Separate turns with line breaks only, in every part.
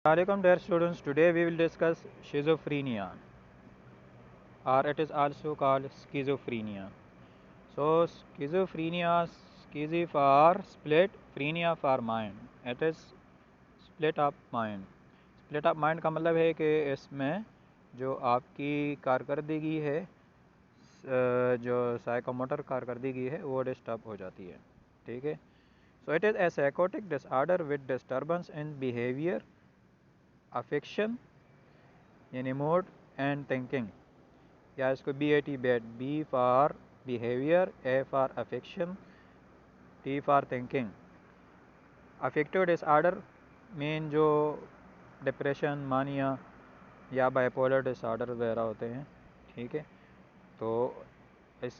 Assalamualaikum dear students, today we will discuss schizophrenia, or it is also called schizophrenia. So schizophrenia, schizi for split, phrenia for mind. It is split up mind. Split up mind کا مطلب ہے کہ اس میں جو آپ کی کارکردگی ہے، جو سائیکوموٹر کارکردگی ہے وہ ڈسٹرب ہو جاتی ہے. ٹھیک ہے. So it is a psychotic disorder with disturbance in behavior, affection یعنی موڈ اینڈ تھنکنگ، یا اس کو B A T bat, B for behaviour, A for affection, T for thinking. Affective disorder مین جو ڈپریشن، مانیا یا bipolar ڈس order وغیرہ ہوتے ہیں. ٹھیک ہے. تو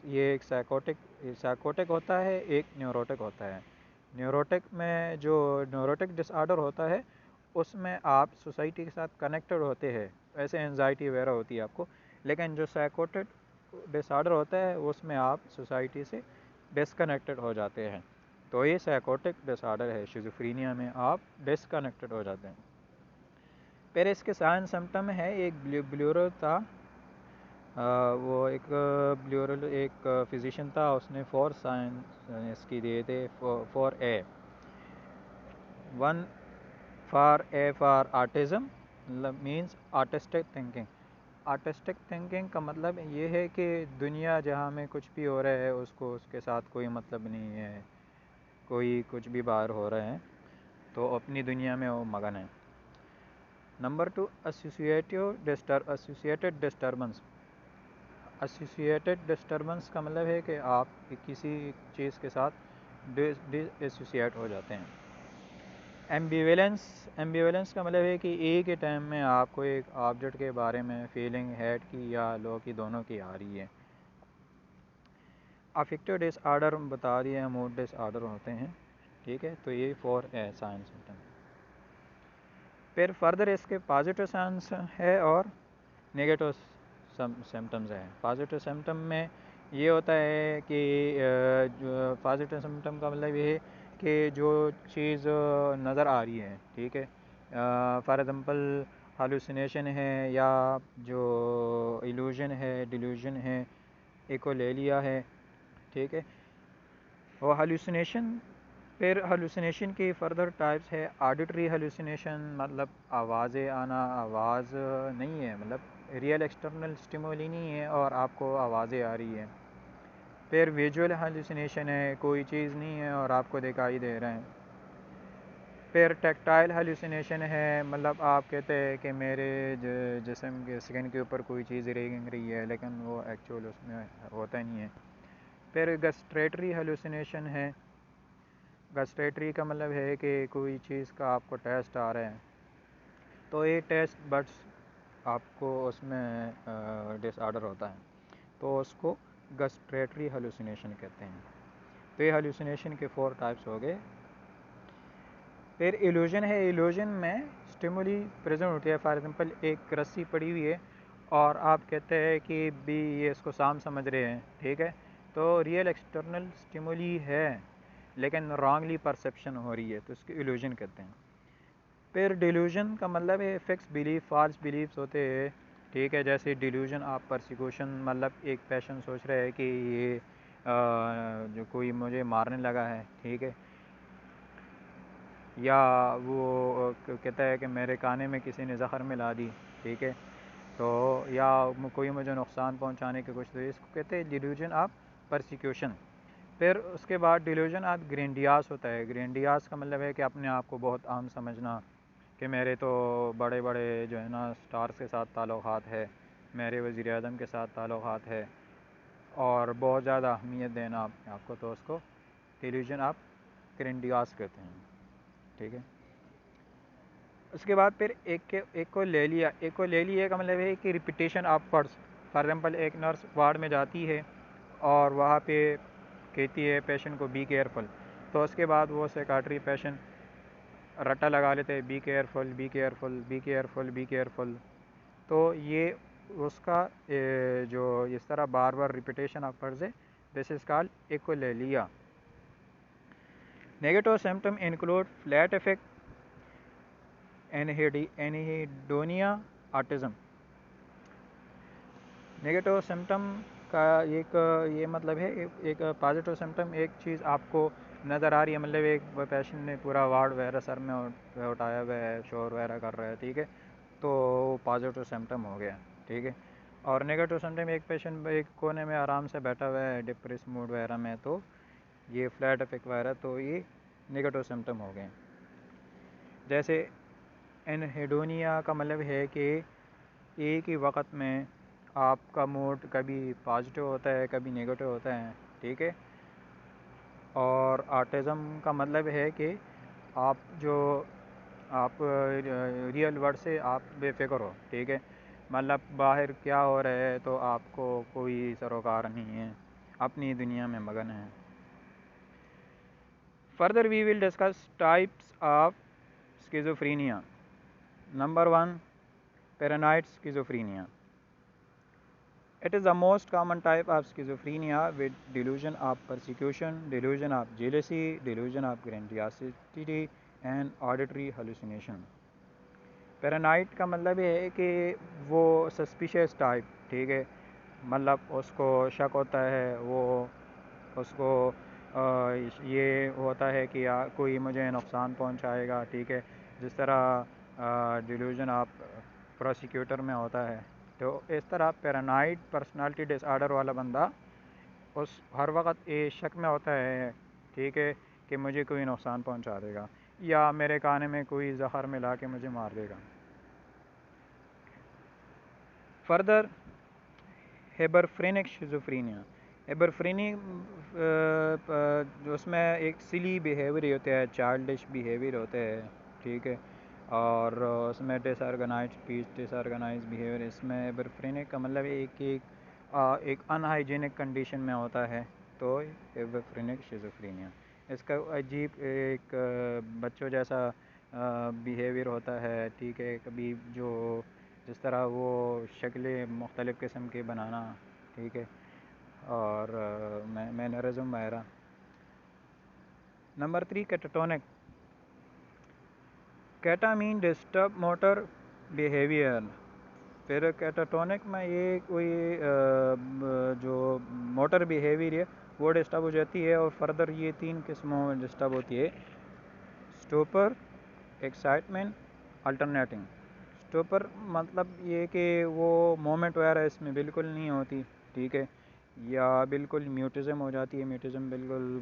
یہ ایک سائیکوٹک ہوتا ہے، ایک نیوروٹک ہوتا ہے. نیوروٹک میں جو نیوروٹک ڈس آرڈر ہوتا ہے اس میں آپ سوسائٹی کے ساتھ کنیکٹڈ ہوتے ہیں، ایسے انزائٹی وغیرہ ہوتی ہے آپ کو. لیکن جو سائیکوٹک ڈس آرڈر ہوتا ہے اس میں آپ سوسائٹی سے ڈسکنیکٹڈ ہو جاتے ہیں. تو یہ سائیکوٹک ڈس آرڈر ہے. شیزوفرینیا میں آپ ڈسکنیکٹڈ ہو جاتے ہیں. پھر اس کے سائن سمٹم ہے ایک بلیورو تھا، وہ ایک فزیشین تھا، اس نے 4 سائن اس کی دیے تھے. 4A، 1 for a for autism means artistic thinking. Artistic thinking کا مطلب یہ ہے کہ دنیا جہاں میں کچھ بھی ہو رہا ہے اس کو اس کے ساتھ کوئی مطلب نہیں ہے، کوئی کچھ بھی باہر ہو رہا ہے تو اپنی دنیا میں وہ مگن ہے. Number 2، associated disturbance. Associated disturbance کا مطلب ہے کہ آپ کسی چیز کے ساتھ ڈس ایسوسیٹ ہو جاتے ہیں. ایمبیولنس کا مطلب ہے کہ ایک ہی ٹائم میں آپ کو ایک آبجیکٹ کے بارے میں فیلنگ ہیڈ کی یا لو کی دونوں کی آ رہی ہے. افیکٹو ڈس آرڈر بتا دیا، موڈ ڈس آرڈر ہوتے ہیں. ٹھیک ہے. تو یہ 4 سائن سمٹم. پھر فردر اس کے پازیٹیو سائنس ہے اور نگیٹو سمٹمز ہیں. پازیٹیو سمٹم میں یہ ہوتا ہے کہ جو پازیٹیو سمٹم کا مطلب یہ ہے کہ جو چیز نظر آ رہی ہے، ٹھیک ہے، فار ایگزامپل ہالوسینیشن ہے، یا جو ایلوژن ہے، ڈیلیوژن ہے، ایکولélیا ہے. ٹھیک ہے. وہ ہالوسینیشن، پھر ہالوسینیشن کی فردر ٹائپس ہے. آڈیٹری ہالوسینیشن مطلب آوازیں آنا، آواز نہیں ہے، مطلب ریئل ایکسٹرنل اسٹیمولی نہیں ہے اور آپ کو آوازیں آ رہی ہیں. پھر ویژول ہالوسینیشن ہے، کوئی چیز نہیں ہے اور آپ کو دکھائی دے رہے ہیں. پھر ٹیکٹائل ہالوسینیشن ہے، مطلب آپ کہتے ہیں کہ میرے جسم کے سکن کے اوپر کوئی چیز رینگ رہی ہے لیکن وہ ایکچوئل اس میں ہوتا نہیں ہے. پھر گسٹریٹری ہالوسینیشن ہے. گسٹریٹری کا مطلب ہے کہ کوئی چیز کا آپ کو ٹیسٹ آ رہا ہے تو یہ ٹیسٹ بڈس آپ کو اس میں ڈس آرڈر ہوتا ہے تو اس کو گسٹریٹری ہالوسینیشن کہتے ہیں. تو یہ ہالوسینیشن کے 4 ٹائپس ہو گئے. پھر ایلوژن ہے. ایلوژن میں اسٹیمولی پریزنٹ ہوتی ہے. فار ایگزامپل ایک رسی پڑی ہوئی ہے اور آپ کہتے ہیں کہ بھی یہ اس کو سام سمجھ رہے ہیں. ٹھیک ہے. تو ریئل ایکسٹرنل اسٹیمولی ہے لیکن رانگلی پرسیپشن ہو رہی ہے تو اس کو ایلوژن کہتے ہیں. پھر ڈیلیوژن کا مطلب ہے فکس بلیف، فالس بلیفس ہوتے ہیں. ٹھیک ہے. جیسے ڈیلیوژن آپ پرسیکوشن، مطلب ایک پیشن سوچ رہے ہے کہ یہ جو کوئی مجھے مارنے لگا ہے. ٹھیک ہے. یا وہ کہتا ہے کہ میرے کانے میں کسی نے زہر ملا دی. ٹھیک ہے. تو یا کوئی مجھے نقصان پہنچانے کی کوشش، اس کو کہتے ہیں ڈیلیوژن آف پرسیکیوشن. پھر اس کے بعد ڈیلیوژن آف گرینڈیاس ہوتا ہے. گرینڈیاس کا مطلب ہے کہ اپنے آپ کو بہت عام سمجھنا، کہ میرے تو بڑے بڑے جو ہے نا سٹارز کے ساتھ تعلقات ہے، میرے وزیر اعظم کے ساتھ تعلقات ہے اور بہت زیادہ اہمیت دینا اپنے آپ کو، تو اس کو ڈیلیوژن آف گرینڈیاس کہتے ہیں. ٹھیک ہے. اس کے بعد پھر ایکولélیا. ایکولélیا کا مطلب ہے کہ repetition of words. For example ایک نرس وارڈ میں جاتی ہے اور وہاں پہ کہتی ہے پیشنٹ کو بی کیئرفل، تو اس کے بعد وہ سائیکاٹری پیشنٹ رٹا لگا لیتے ہیں be careful, be careful, be careful, be careful. تو یہ اس کا جو اس طرح بار بار ریپیٹیشن آف ورڈز ہے، this is called echolalia. Negative symptom include flat affect, anhedonia autism. Negative symptom کا ایک یہ مطلب ہے ایک پازیٹیو سمٹم ایک چیز آپ کو نظر آ رہی ہے, مطلب ایک پیشنٹ نے پورا وارڈ وغیرہ سر میں اٹھایا ہوا ہے, شور وغیرہ کر رہا ہے, ٹھیک ہے, تو پازیٹیو سمٹم ہو گیا, ٹھیک ہے. اور نگیٹو سمٹم ایک پیشنٹ ایک کونے میں آرام سے بیٹھا ہوا ہے ڈپریس موڈ وغیرہ میں, تو یہ فلیٹ افیکٹ وغیرہ, تو یہ نگیٹو سمٹم ہو گئے. جیسے اینہیڈونیا کا مطلب ہے کہ ایک ہی وقت میں آپ کا موڈ کبھی پازیٹیو ہوتا ہے کبھی نگیٹو ہوتا ہے, ٹھیک ہے. اور آٹزم کا مطلب ہے کہ آپ ریئل ورلڈ سے آپ بے فکر ہو, ٹھیک ہے, مطلب باہر کیا ہو رہا ہے تو آپ کو کوئی سروکار نہیں ہے, اپنی دنیا میں مگن ہیں. Further we will discuss types of schizophrenia. Number 1, paranoid schizophrenia. It is the most common type of schizophrenia with delusion of persecution, delusion of jealousy, delusion of grandiosity and auditory hallucination. Paranoid کا مطلب یہ ہے کہ وہ suspicious type, ٹھیک ہے, مطلب اس کو شک ہوتا ہے, وہ اس کو یہ ہوتا ہے کہ کوئی مجھے نقصان پہنچائے گا, ٹھیک ہے, جس طرح ڈیلیوژن آف پروسیکیوٹر میں ہوتا ہے. تو اس طرح پیرانوئڈ پرسنالٹی ڈس آرڈر والا بندہ اس ہر وقت یہ شک میں ہوتا ہے, ٹھیک ہے, کہ مجھے کوئی نقصان پہنچا دے گا یا میرے کھانے میں کوئی زہر ملا کے مجھے مار دے گا. Further ہیبرفرینک schizophrenia. ہیبرفرینک اس میں ایک سلی بیہیویئر ہوتا ہے, چائلڈش بیہیویئر ہوتا ہے, ٹھیک ہے, اور اس میں ڈس آرگنائز اسپیچ, ڈس آرگنائز بیہیویئر. اس میں ہیبرفرینک کا مطلب ایک ان ہائیجینک کنڈیشن میں ہوتا ہے, تو ہیبرفرینک شیزوفرینیا. اس کا عجیب ایک بچوں جیسا بیہیویئر ہوتا ہے, ٹھیک ہے, کبھی جو جس طرح وہ شکلیں مختلف قسم کے بنانا, ٹھیک ہے, اور مینرزم وغیرہ. Number 3, catatonic. Ketamine disturb motor behaviour. پھر کیٹاٹونک میں یہ کوئی جو موٹر بیہیویئر ہے وہ ڈسٹرب ہو جاتی ہے, اور فردر یہ 3 قسموں میں ڈسٹرب ہوتی ہے: اسٹوپر, ایکسائٹمنٹ, الٹرنیٹنگ. اسٹوپر مطلب یہ کہ وہ مومنٹ وغیرہ اس میں بالکل نہیں ہوتی, ٹھیک ہے, یا بالکل میوٹزم ہو جاتی ہے, میوٹزم بالکل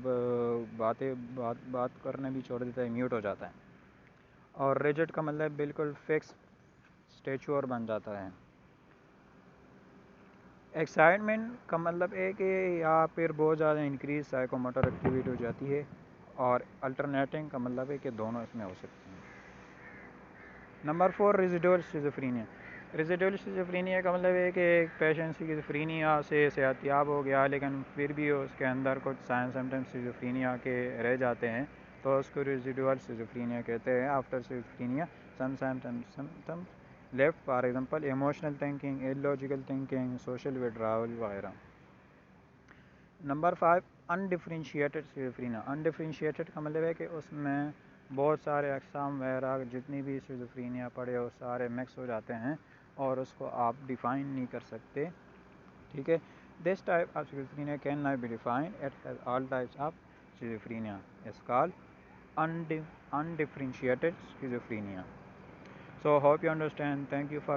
بات کرنا بھی چھوڑ دیتا ہے, میوٹ ہو جاتا ہے. اور ریجٹ کا مطلب بالکل فکس اسٹیچور بن جاتا ہے. ایکسائٹمنٹ کا مطلب ہے کہ یا پھر بہت زیادہ انکریز سائیکو موٹر ایکٹیویٹی ہو جاتی ہے, اور الٹرنیٹنگ کا مطلب ہے کہ دونوں اس میں ہو سکتے ہیں. Number 4, residual schizophrenia. Residual schizophrenia کا مطلب ہے کہ ایک پیشنٹ شیزوفرینیا سے صحت یاب ہو گیا لیکن پھر بھی اس کے اندر کچھ سائن سمٹمس شیزوفرینیا کے رہ جاتے ہیں, تو اس کو ریزیڈول شیزوفرینیا کہتے ہیں. After schizophrenia some symptoms left, for example emotional thinking, illogical thinking, social withdrawal وغیرہ. Number 5, undifferentiated schizophrenia. انڈیفرینشیٹڈ کا مطلب ہے کہ اس میں بہت سارے اقسام وغیرہ جتنی بھی شیزوفرینیا پڑے وہ سارے مکس ہو جاتے ہیں اور اس کو آپ ڈیفائن نہیں کر سکتے, ٹھیک ہے. This type of schizophrenia can not be defined. It has all types of schizophrenia. It's called undifferentiated schizophrenia. So hope you understand. Thank you for